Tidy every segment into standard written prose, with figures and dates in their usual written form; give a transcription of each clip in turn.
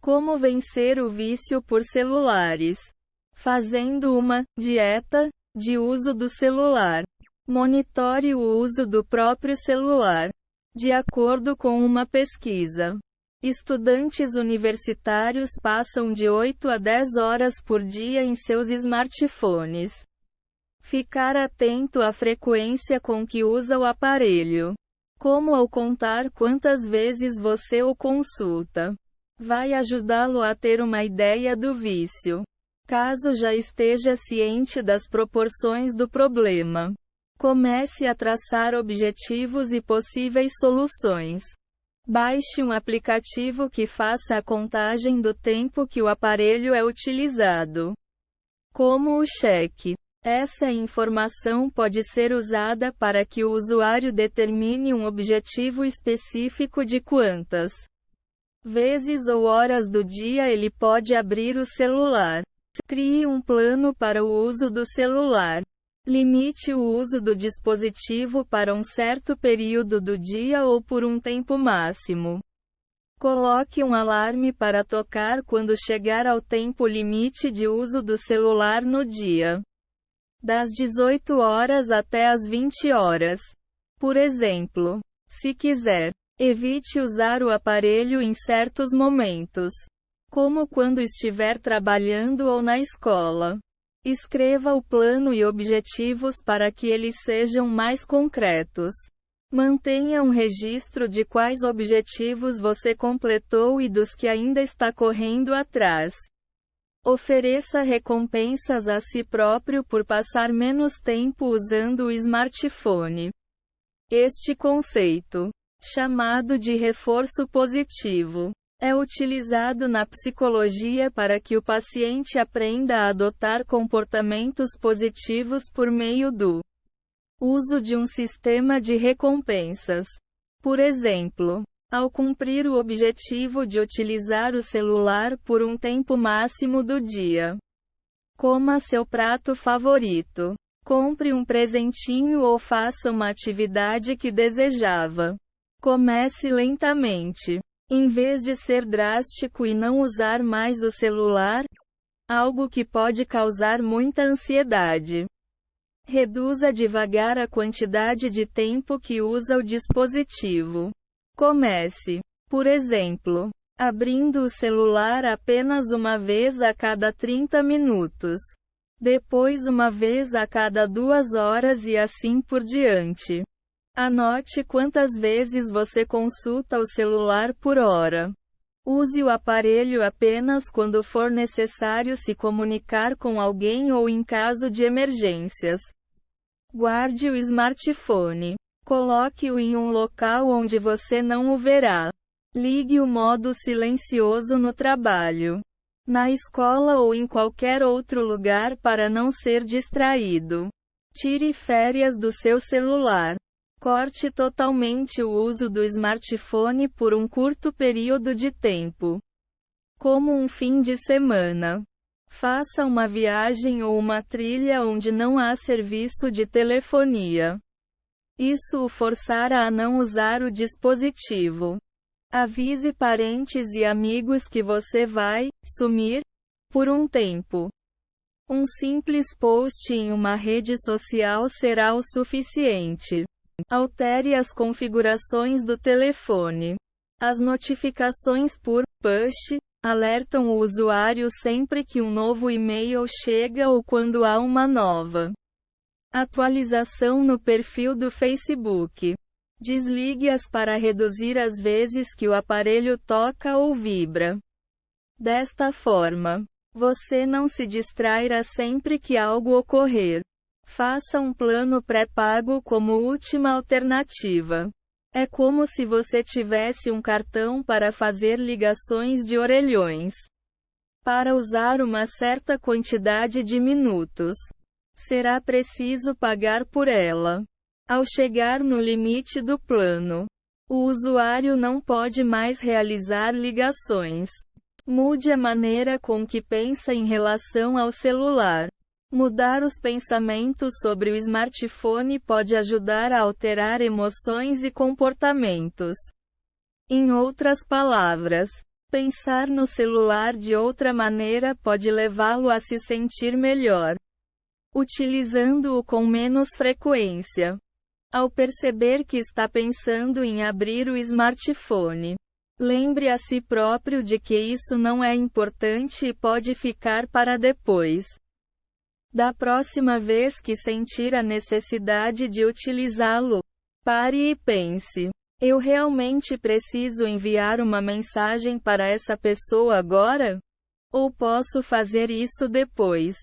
Como vencer o vício por celulares? Fazendo uma dieta de uso do celular. Monitore o uso do próprio celular. De acordo com uma pesquisa, estudantes universitários passam de 8 a 10 horas por dia em seus smartphones. Ficar atento à frequência com que usa o aparelho, como ao contar quantas vezes você o consulta, vai ajudá-lo a ter uma ideia do vício. Caso já esteja ciente das proporções do problema, comece a traçar objetivos e possíveis soluções. Baixe um aplicativo que faça a contagem do tempo que o aparelho é utilizado, como o cheque. Essa informação pode ser usada para que o usuário determine um objetivo específico de quantas vezes ou horas do dia ele pode abrir o celular. Crie um plano para o uso do celular. Limite o uso do dispositivo para um certo período do dia ou por um tempo máximo. Coloque um alarme para tocar quando chegar ao tempo limite de uso do celular no dia, das 18 horas até as 20 horas. Por exemplo, se quiser, evite usar o aparelho em certos momentos, como quando estiver trabalhando ou na escola. Escreva o plano e objetivos para que eles sejam mais concretos. Mantenha um registro de quais objetivos você completou e dos que ainda está correndo atrás. Ofereça recompensas a si próprio por passar menos tempo usando o smartphone. Este conceito, chamado de reforço positivo, é utilizado na psicologia para que o paciente aprenda a adotar comportamentos positivos por meio do uso de um sistema de recompensas. Por exemplo, ao cumprir o objetivo de utilizar o celular por um tempo máximo do dia, coma seu prato favorito, compre um presentinho ou faça uma atividade que desejava. Comece lentamente. Em vez de ser drástico e não usar mais o celular, algo que pode causar muita ansiedade, reduza devagar a quantidade de tempo que usa o dispositivo. Comece, por exemplo, abrindo o celular apenas uma vez a cada 30 minutos, depois uma vez a cada 2 horas e assim por diante. Anote quantas vezes você consulta o celular por hora. Use o aparelho apenas quando for necessário se comunicar com alguém ou em caso de emergências. Guarde o smartphone. Coloque-o em um local onde você não o verá. Ligue o modo silencioso no trabalho, na escola ou em qualquer outro lugar para não ser distraído. Tire férias do seu celular. Corte totalmente o uso do smartphone por um curto período de tempo, como um fim de semana. Faça uma viagem ou uma trilha onde não há serviço de telefonia. Isso o forçará a não usar o dispositivo. Avise parentes e amigos que você vai sumir por um tempo. Um simples post em uma rede social será o suficiente. Altere as configurações do telefone. As notificações por push alertam o usuário sempre que um novo e-mail chega ou quando há uma nova atualização no perfil do Facebook. Desligue-as para reduzir as vezes que o aparelho toca ou vibra. Desta forma, você não se distrairá sempre que algo ocorrer. Faça um plano pré-pago como última alternativa. É como se você tivesse um cartão para fazer ligações de orelhões, para usar uma certa quantidade de minutos. Será preciso pagar por ela. Ao chegar no limite do plano, o usuário não pode mais realizar ligações. Mude a maneira com que pensa em relação ao celular. Mudar os pensamentos sobre o smartphone pode ajudar a alterar emoções e comportamentos. Em outras palavras, Pensar no celular de outra maneira pode levá-lo a se sentir melhor, utilizando-o com menos frequência. Ao perceber que está pensando em abrir o smartphone, lembre a si próprio de que isso não é importante e pode ficar para depois. Da próxima vez que sentir a necessidade de utilizá-lo, pare e pense: eu realmente preciso enviar uma mensagem para essa pessoa agora? Ou posso fazer isso depois?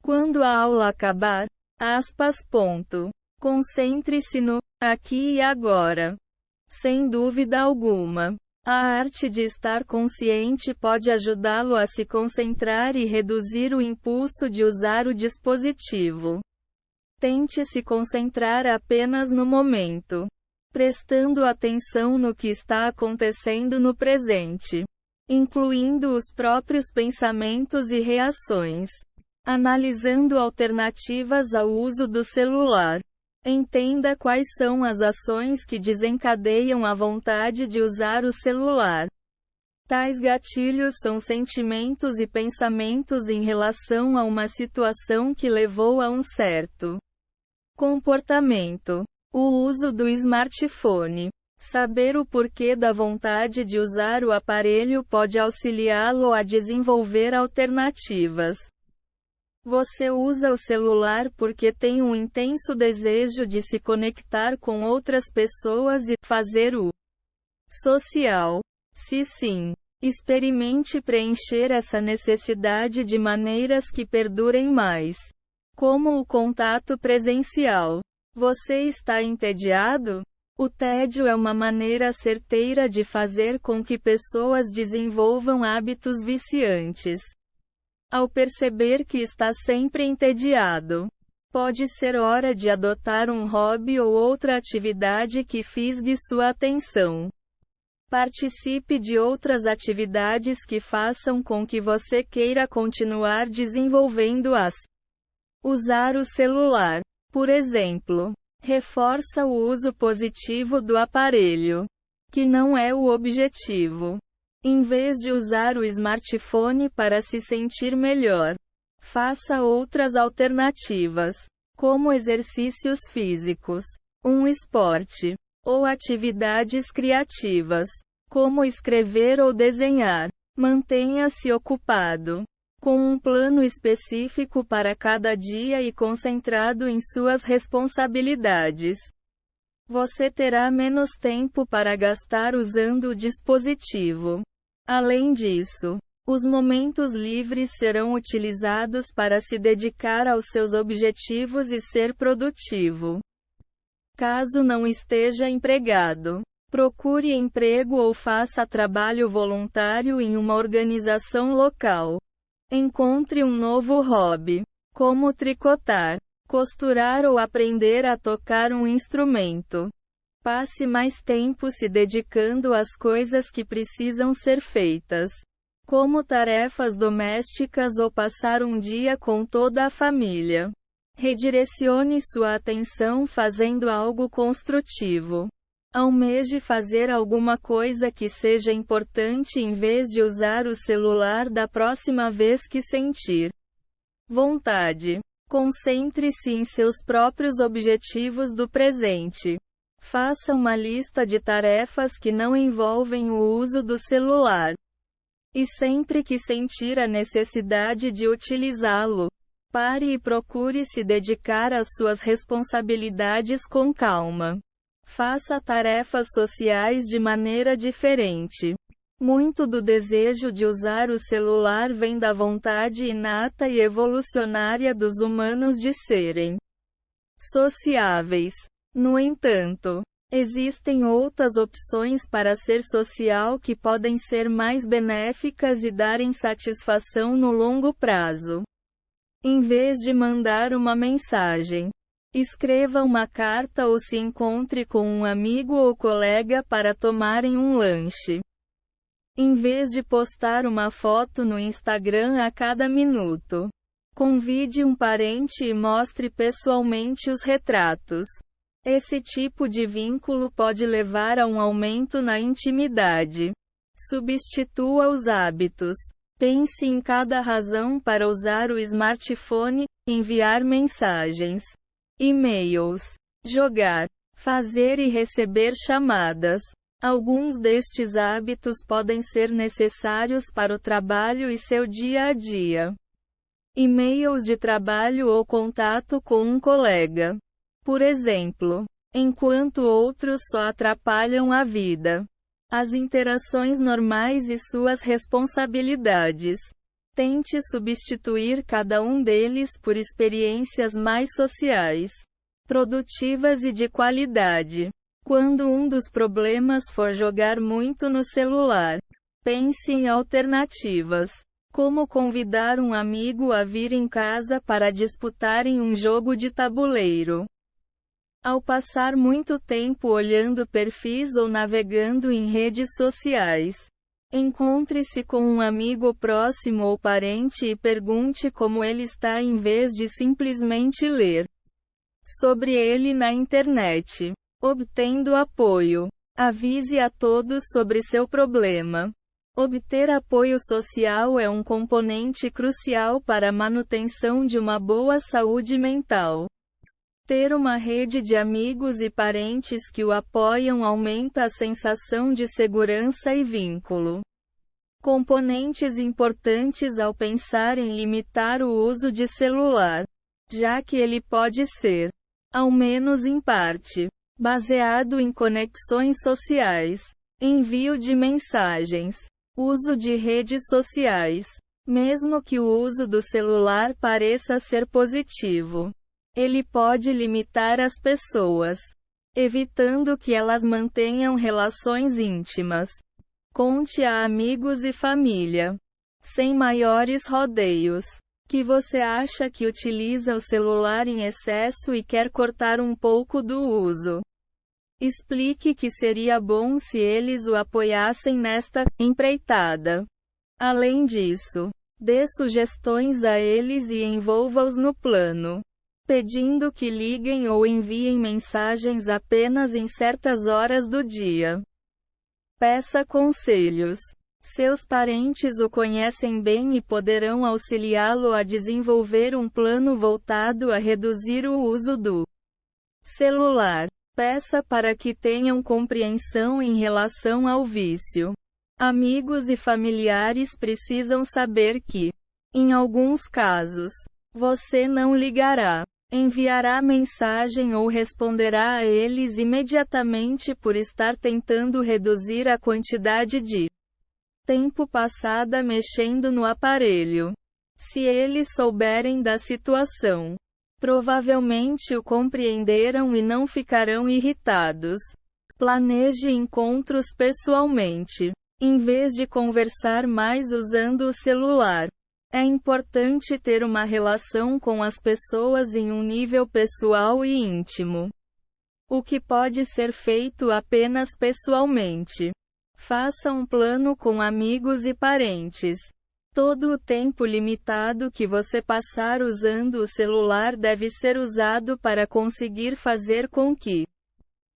Quando a aula acabar, concentre-se no aqui e agora. Sem dúvida alguma, a arte de estar consciente pode ajudá-lo a se concentrar e reduzir o impulso de usar o dispositivo. Tente se concentrar apenas no momento, prestando atenção no que está acontecendo no presente, incluindo os próprios pensamentos e reações, analisando alternativas ao uso do celular. Entenda quais são as ações que desencadeiam a vontade de usar o celular. Tais gatilhos são sentimentos e pensamentos em relação a uma situação que levou a um certo comportamento. O uso do smartphone. Saber o porquê da vontade de usar o aparelho pode auxiliá-lo a desenvolver alternativas. Você usa o celular porque tem um intenso desejo de se conectar com outras pessoas e fazer o social. Se sim, experimente preencher essa necessidade de maneiras que perdurem mais, como o contato presencial. Você está entediado? O tédio é uma maneira certeira de fazer com que pessoas desenvolvam hábitos viciantes. Ao perceber que está sempre entediado, pode ser hora de adotar um hobby ou outra atividade que fisgue sua atenção. Participe de outras atividades que façam com que você queira continuar desenvolvendo-as. Usar o celular, por exemplo, reforça o uso positivo do aparelho, que não é o objetivo. Em vez de usar o smartphone para se sentir melhor, faça outras alternativas, como exercícios físicos, um esporte, ou atividades criativas, como escrever ou desenhar. Mantenha-se ocupado, com um plano específico para cada dia e concentrado em suas responsabilidades. Você terá menos tempo para gastar usando o dispositivo. Além disso, os momentos livres serão utilizados para se dedicar aos seus objetivos e ser produtivo. Caso não esteja empregado, procure emprego ou faça trabalho voluntário em uma organização local. Encontre um novo hobby, como tricotar, costurar ou aprender a tocar um instrumento. Passe mais tempo se dedicando às coisas que precisam ser feitas, como tarefas domésticas ou passar um dia com toda a família. Redirecione sua atenção fazendo algo construtivo. Almeje fazer alguma coisa que seja importante em vez de usar o celular da próxima vez que sentir vontade. Concentre-se em seus próprios objetivos do presente. Faça uma lista de tarefas que não envolvem o uso do celular. E sempre que sentir a necessidade de utilizá-lo, pare e procure se dedicar às suas responsabilidades com calma. Faça tarefas sociais de maneira diferente. Muito do desejo de usar o celular vem da vontade inata e evolucionária dos humanos de serem sociáveis. No entanto, existem outras opções para ser social que podem ser mais benéficas e darem satisfação no longo prazo. Em vez de mandar uma mensagem, escreva uma carta ou se encontre com um amigo ou colega para tomarem um lanche. Em vez de postar uma foto no Instagram a cada minuto, convide um parente e mostre pessoalmente os retratos. Esse tipo de vínculo pode levar a um aumento na intimidade. Substitua os hábitos. Pense em cada razão para usar o smartphone: enviar mensagens, e-mails, jogar, fazer e receber chamadas. Alguns destes hábitos podem ser necessários para o trabalho e seu dia a dia. E-mails de trabalho ou contato com um colega, por exemplo, enquanto outros só atrapalham a vida. As interações normais e suas responsabilidades. Tente substituir cada um deles por experiências mais sociais, produtivas e de qualidade. Quando um dos problemas for jogar muito no celular, pense em alternativas. Como convidar um amigo a vir em casa para disputarem um jogo de tabuleiro. Ao passar muito tempo olhando perfis ou navegando em redes sociais, encontre-se com um amigo próximo ou parente e pergunte como ele está em vez de simplesmente ler sobre ele na internet. Obtendo apoio. Avise a todos sobre seu problema. Obter apoio social é um componente crucial para a manutenção de uma boa saúde mental. Ter uma rede de amigos e parentes que o apoiam aumenta a sensação de segurança e vínculo. Componentes importantes ao pensar em limitar o uso de celular, já que ele pode ser, ao menos em parte, baseado em conexões sociais, envio de mensagens, uso de redes sociais. Mesmo que o uso do celular pareça ser positivo, ele pode limitar as pessoas, evitando que elas mantenham relações íntimas. Conte a amigos e família, sem maiores rodeios, que você acha que utiliza o celular em excesso e quer cortar um pouco do uso. Explique que seria bom se eles o apoiassem nesta empreitada. Além disso, dê sugestões a eles e envolva-os no plano, pedindo que liguem ou enviem mensagens apenas em certas horas do dia. Peça conselhos. Seus parentes o conhecem bem e poderão auxiliá-lo a desenvolver um plano voltado a reduzir o uso do celular. Peça para que tenham compreensão em relação ao vício. Amigos e familiares precisam saber que, em alguns casos, você não ligará, enviará mensagem ou responderá a eles imediatamente por estar tentando reduzir a quantidade de tempo passada mexendo no aparelho. Se eles souberem da situação, provavelmente o compreenderam e não ficarão irritados. Planeje encontros pessoalmente, em vez de conversar mais usando o celular. É importante ter uma relação com as pessoas em um nível pessoal e íntimo, o que pode ser feito apenas pessoalmente. Faça um plano com amigos e parentes. Todo o tempo limitado que você passar usando o celular deve ser usado para conseguir fazer com que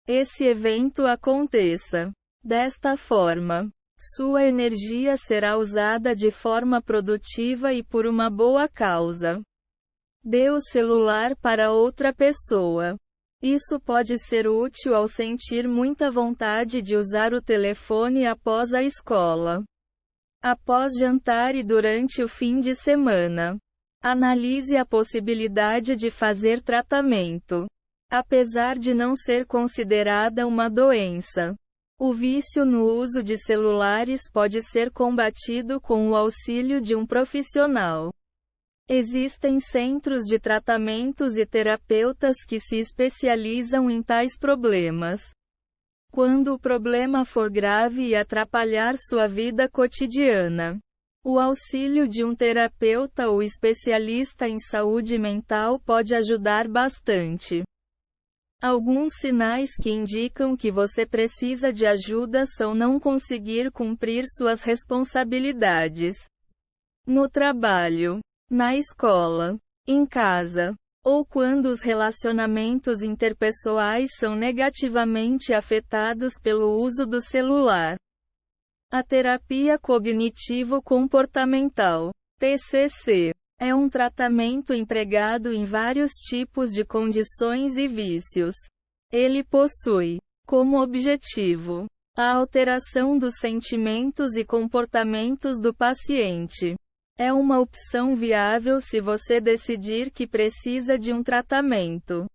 esse evento aconteça. Desta forma, sua energia será usada de forma produtiva e por uma boa causa. Dê o celular para outra pessoa. Isso pode ser útil ao sentir muita vontade de usar o telefone após a escola, após jantar e durante o fim de semana. Analise a possibilidade de fazer tratamento. Apesar de não ser considerada uma doença, o vício no uso de celulares pode ser combatido com o auxílio de um profissional. Existem centros de tratamentos e terapeutas que se especializam em tais problemas. Quando o problema for grave e atrapalhar sua vida cotidiana, o auxílio de um terapeuta ou especialista em saúde mental pode ajudar bastante. Alguns sinais que indicam que você precisa de ajuda são não conseguir cumprir suas responsabilidades no trabalho, na escola, em casa, ou quando os relacionamentos interpessoais são negativamente afetados pelo uso do celular. A terapia cognitivo-comportamental, TCC, é um tratamento empregado em vários tipos de condições e vícios. Ele possui como objetivo a alteração dos sentimentos e comportamentos do paciente. É uma opção viável se você decidir que precisa de um tratamento.